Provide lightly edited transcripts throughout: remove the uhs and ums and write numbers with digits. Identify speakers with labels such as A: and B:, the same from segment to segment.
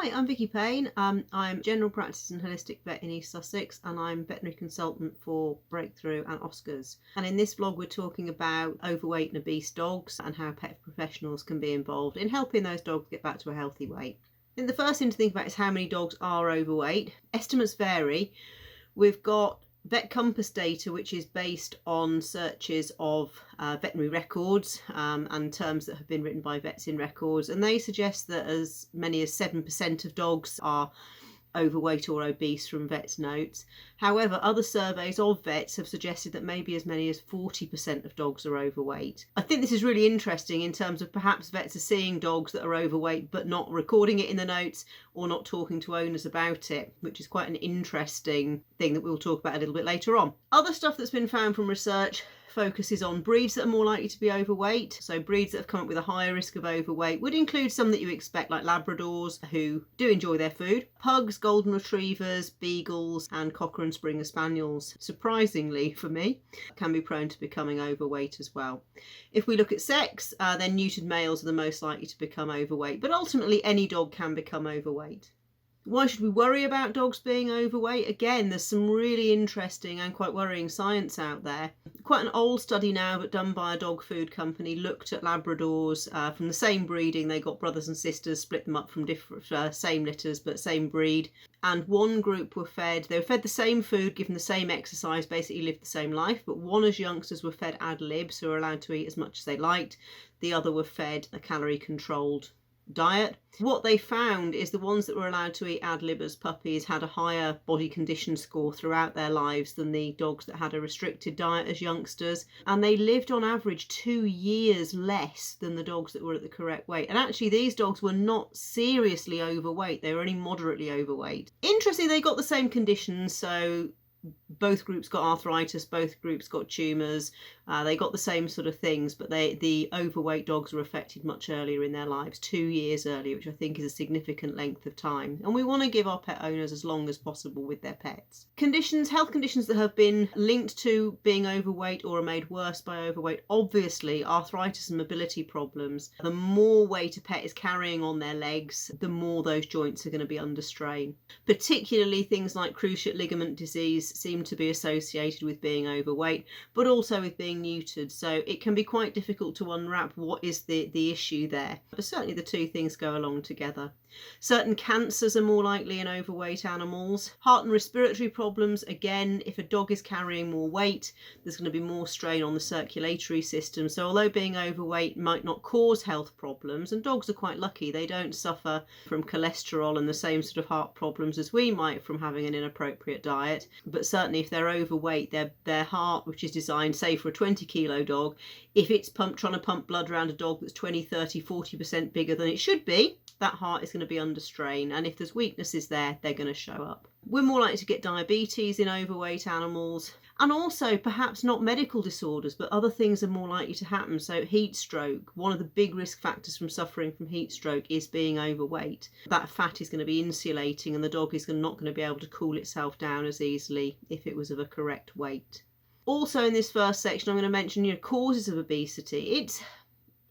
A: Hi, I'm Vicky Payne. I'm general practice and holistic vet in East Sussex, and I'm veterinary consultant for Breakthrough and Oscars. And in this vlog, we're talking about overweight and obese dogs and how pet professionals can be involved in helping those dogs get back to a healthy weight. I think the first thing to think about is how many dogs are overweight. Estimates vary. We've got Vet Compass data, which is based on searches of veterinary records and terms that have been written by vets in records, and they suggest that as many as 7% of dogs are overweight or obese from vets' notes. However, other surveys of vets have suggested that maybe as many as 40% of dogs are overweight. I think this is really interesting in terms of perhaps vets are seeing dogs that are overweight but not recording it in the notes or not talking to owners about it, which is quite an interesting thing that we'll talk about a little bit later on. Other stuff that's been found from research focuses on breeds that are more likely to be overweight. So breeds that have come up with a higher risk of overweight would include some that you expect, like Labradors, who do enjoy their food, Pugs, Golden Retrievers, Beagles, and Cocker and Springer Spaniels, surprisingly for me, can be prone to becoming overweight as well. If we look at sex, then neutered males are the most likely to become overweight, but ultimately any dog can become overweight. Why should we worry about dogs being overweight? Again, there's some really interesting and quite worrying science out there. Quite an old study now, but done by a dog food company, looked at Labradors from the same breeding. They got brothers and sisters, split them up from different same litters, but same breed. And one group were fed the same food, given the same exercise, basically lived the same life, but one as youngsters were fed ad lib, so were allowed to eat as much as they liked. The other were fed a calorie controlled diet. What they found is the ones that were allowed to eat ad lib as puppies had a higher body condition score throughout their lives than the dogs that had a restricted diet as youngsters, and they lived on average 2 years less than the dogs that were at the correct weight. And actually these dogs were not seriously overweight, they were only moderately overweight. Interestingly, they got the same conditions, so both groups got arthritis, both groups got tumours, they got the same sort of things, but the overweight dogs were affected much earlier in their lives, 2 years earlier, which I think is a significant length of time. And we want to give our pet owners as long as possible with their pets. Health conditions that have been linked to being overweight or are made worse by overweight, obviously arthritis and mobility problems. The more weight a pet is carrying on their legs, the more those joints are going to be under strain. Particularly things like cruciate ligament disease seem to be associated with being overweight, but also with being neutered, so it can be quite difficult to unwrap what is the issue there, but certainly the two things go along together. Certain cancers are more likely in overweight animals. Heart and respiratory problems, again, if a dog is carrying more weight, there's going to be more strain on the circulatory system. So although being overweight might not cause health problems, and dogs are quite lucky, they don't suffer from cholesterol and the same sort of heart problems as we might from having an inappropriate diet, but certainly if they're overweight, their heart, which is designed, say, for a 20-kilo dog, if it's trying to pump blood around a dog that's 20, 30, 40% bigger than it should be, that heart is going to be under strain, and if there's weaknesses there, they're going to show up. We're more likely to get diabetes in overweight animals, and also perhaps not medical disorders, but other things are more likely to happen. So heat stroke, one of the big risk factors from suffering from heat stroke is being overweight. That fat is going to be insulating, and the dog is not going to be able to cool itself down as easily if it was of a correct weight. Also in this first section, I'm going to mention causes of obesity. It's,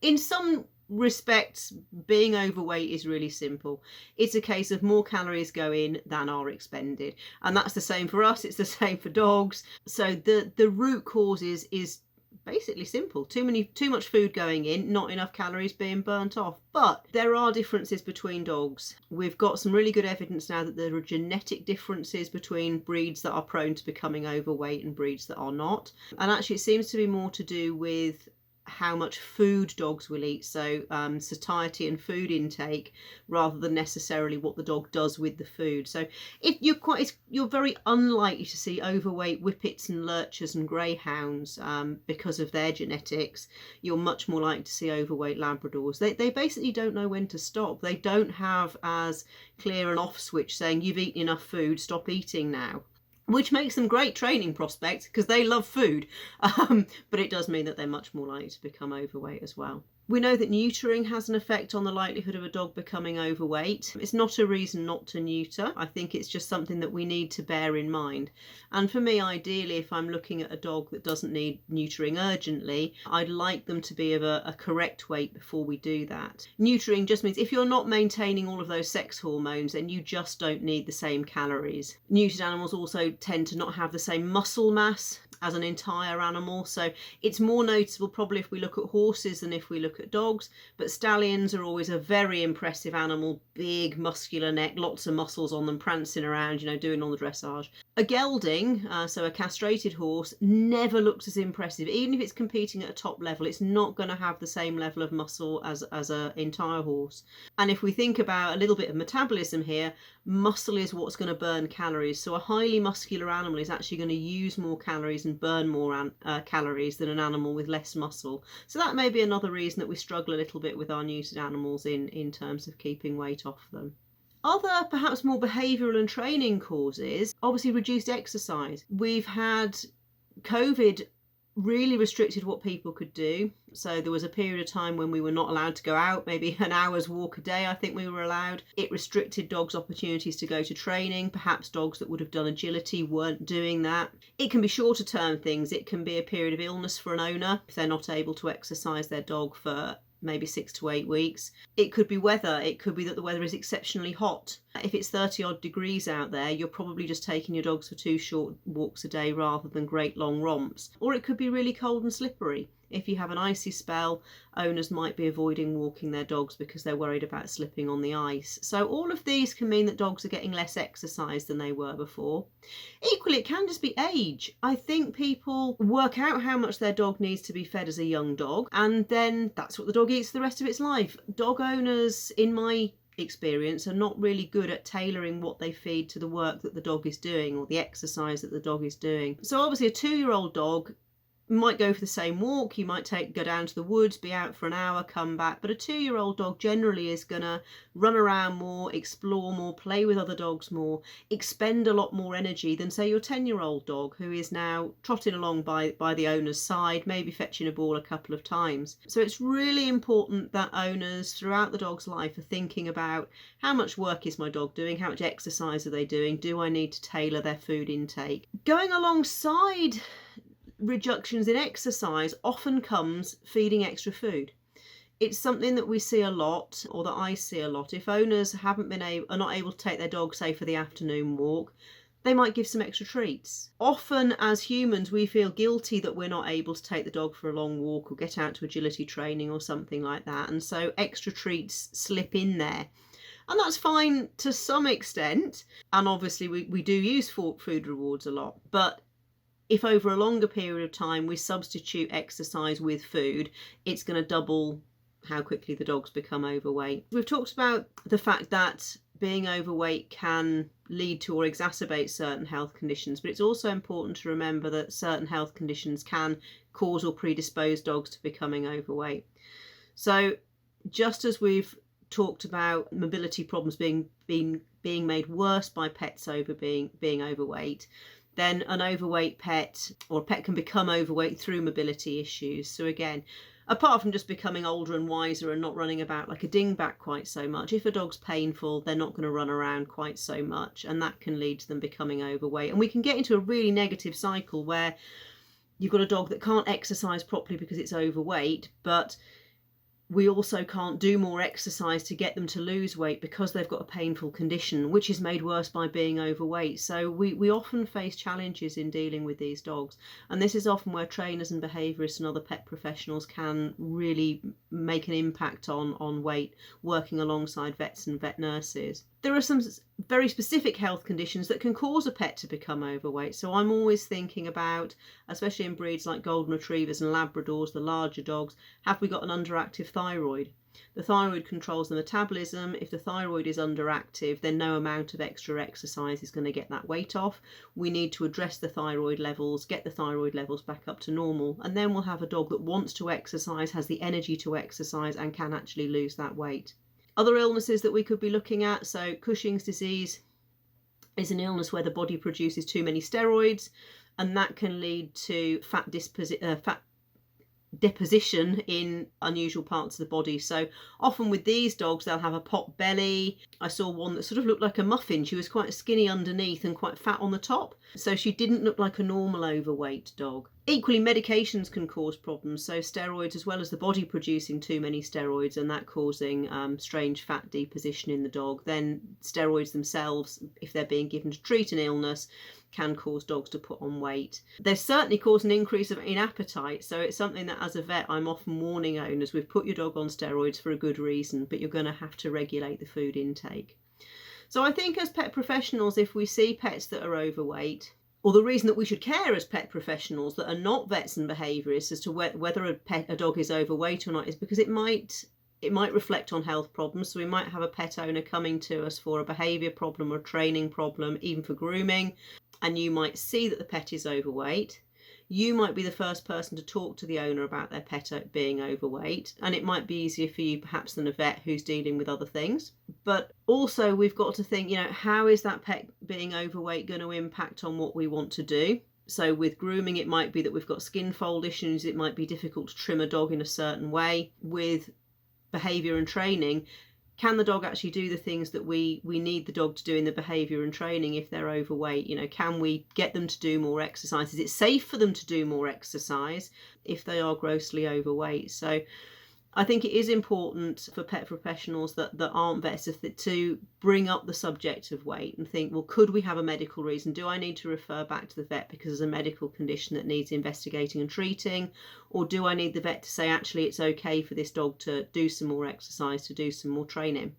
A: in some respects, being overweight is really simple. It's a case of more calories go in than are expended, and that's the same for us, it's the same for dogs. So the root cause is basically simple: too much food going in, not enough calories being burnt off. But there are differences between dogs. We've got some really good evidence now that there are genetic differences between breeds that are prone to becoming overweight and breeds that are not, and actually it seems to be more to do with how much food dogs will eat, so satiety and food intake, rather than necessarily what the dog does with the food. So if you're very unlikely to see overweight whippets and lurchers and greyhounds because of their genetics. You're much more likely to see overweight Labradors. They basically don't know when to stop. They don't have as clear an off switch saying you've eaten enough food, stop eating now, which makes them great training prospects because they love food, but it does mean that they're much more likely to become overweight as well. We know that neutering has an effect on the likelihood of a dog becoming overweight. It's not a reason not to neuter. I think it's just something that we need to bear in mind. And for me, ideally, if I'm looking at a dog that doesn't need neutering urgently, I'd like them to be of a correct weight before we do that. Neutering just means if you're not maintaining all of those sex hormones, then you just don't need the same calories. Neutered animals also tend to not have the same muscle mass as an entire animal, so it's more noticeable probably if we look at horses than if we look at dogs. But stallions are always a very impressive animal, big muscular neck, lots of muscles on them, prancing around, you know, doing all the dressage. A gelding, so a castrated horse, never looks as impressive. Even if it's competing at a top level, it's not going to have the same level of muscle as an entire horse. And if we think about a little bit of metabolism here, muscle is what's going to burn calories. So a highly muscular animal is actually going to use more calories and burn more calories than an animal with less muscle. So that may be another reason that we struggle a little bit with our neutered animals in terms of keeping weight off them. Other perhaps more behavioural and training causes, obviously reduced exercise. We've had COVID really restricted what people could do. So there was a period of time when we were not allowed to go out, maybe an hour's walk a day I think we were allowed. It restricted dogs' opportunities to go to training. Perhaps dogs that would have done agility weren't doing that. It can be shorter term things. It can be a period of illness for an owner if they're not able to exercise their dog for maybe 6 to 8 weeks. It could be weather. It could be that the weather is exceptionally hot. If it's 30 odd degrees out there, you're probably just taking your dogs for 2 short walks a day rather than great long romps. Or it could be really cold and slippery. If you have an icy spell, owners might be avoiding walking their dogs because they're worried about slipping on the ice. So all of these can mean that dogs are getting less exercise than they were before. Equally, it can just be age. I think people work out how much their dog needs to be fed as a young dog, and then that's what the dog eats the rest of its life. Dog owners, in my experience, are not really good at tailoring what they feed to the work that the dog is doing or the exercise that the dog is doing. So obviously a 2-year-old dog might go for the same walk, you might go down to the woods, be out for an hour, come back, but a 2-year-old dog generally is going to run around more, explore more, play with other dogs more, expend a lot more energy than say your 10-year-old dog, who is now trotting along by the owner's side, maybe fetching a ball a couple of times. So it's really important that owners throughout the dog's life are thinking about how much work is my dog doing, how much exercise are they doing, do I need to tailor their food intake. Going alongside reductions in exercise often comes feeding extra food. It's something that we see a lot, or that I see a lot. If owners are not able to take their dog, say, for the afternoon walk, they might give some extra treats. Often as humans we feel guilty that we're not able to take the dog for a long walk or get out to agility training or something like that, and so extra treats slip in there. And that's fine to some extent, and obviously we do use food rewards a lot, but if over a longer period of time we substitute exercise with food, it's going to double how quickly the dogs become overweight. We've talked about the fact that being overweight can lead to or exacerbate certain health conditions, but it's also important to remember that certain health conditions can cause or predispose dogs to becoming overweight. So just as we've talked about mobility problems being made worse by pets being overweight, then an overweight pet, or a pet, can become overweight through mobility issues. So again, apart from just becoming older and wiser and not running about like a dingbat quite so much, if a dog's painful, they're not going to run around quite so much, and that can lead to them becoming overweight. And we can get into a really negative cycle where you've got a dog that can't exercise properly because it's overweight, but we also can't do more exercise to get them to lose weight because they've got a painful condition, which is made worse by being overweight. So we often face challenges in dealing with these dogs, and this is often where trainers and behaviourists and other pet professionals can really make an impact on weight, working alongside vets and vet nurses. There are some very specific health conditions that can cause a pet to become overweight. So I'm always thinking about, especially in breeds like golden retrievers and labradors, the larger dogs, have we got an underactive thyroid? The thyroid controls the metabolism. If the thyroid is underactive, then no amount of extra exercise is going to get that weight off. We need to address the thyroid levels, get the thyroid levels back up to normal, and then we'll have a dog that wants to exercise, has the energy to exercise, and can actually lose that weight. Other illnesses that we could be looking at, so Cushing's disease is an illness where the body produces too many steroids, and that can lead to fat deposition in unusual parts of the body. So often with these dogs, they'll have a pot belly. I saw one that sort of looked like a muffin. She was quite skinny underneath and quite fat on the top. So she didn't look like a normal overweight dog. Equally, medications can cause problems. So steroids, as well as the body producing too many steroids and that causing strange fat deposition in the dog, then steroids themselves, if they're being given to treat an illness, can cause dogs to put on weight. They certainly cause an increase in appetite, so it's something that as a vet I'm often warning owners, we've put your dog on steroids for a good reason, but you're going to have to regulate the food intake. So I think as pet professionals, if we see pets that are overweight, or the reason that we should care as pet professionals that are not vets and behaviourists as to whether a dog is overweight or not, is because it might reflect on health problems. So we might have a pet owner coming to us for a behaviour problem or a training problem, even for grooming, and you might see that the pet is overweight. You might be the first person to talk to the owner about their pet being overweight, and it might be easier for you perhaps than a vet who's dealing with other things. But also we've got to think, how is that pet being overweight going to impact on what we want to do? So with grooming, it might be that we've got skin fold issues. It might be difficult to trim a dog in a certain way. With behaviour and training, can the dog actually do the things that we need the dog to do in the behaviour and training if they're overweight? Can we get them to do more exercise? Is it safe for them to do more exercise if they are grossly overweight? So I think it is important for pet professionals that aren't vets to bring up the subject of weight and think, well, could we have a medical reason? Do I need to refer back to the vet because there's a medical condition that needs investigating and treating? Or do I need the vet to say, actually, it's okay for this dog to do some more exercise, to do some more training?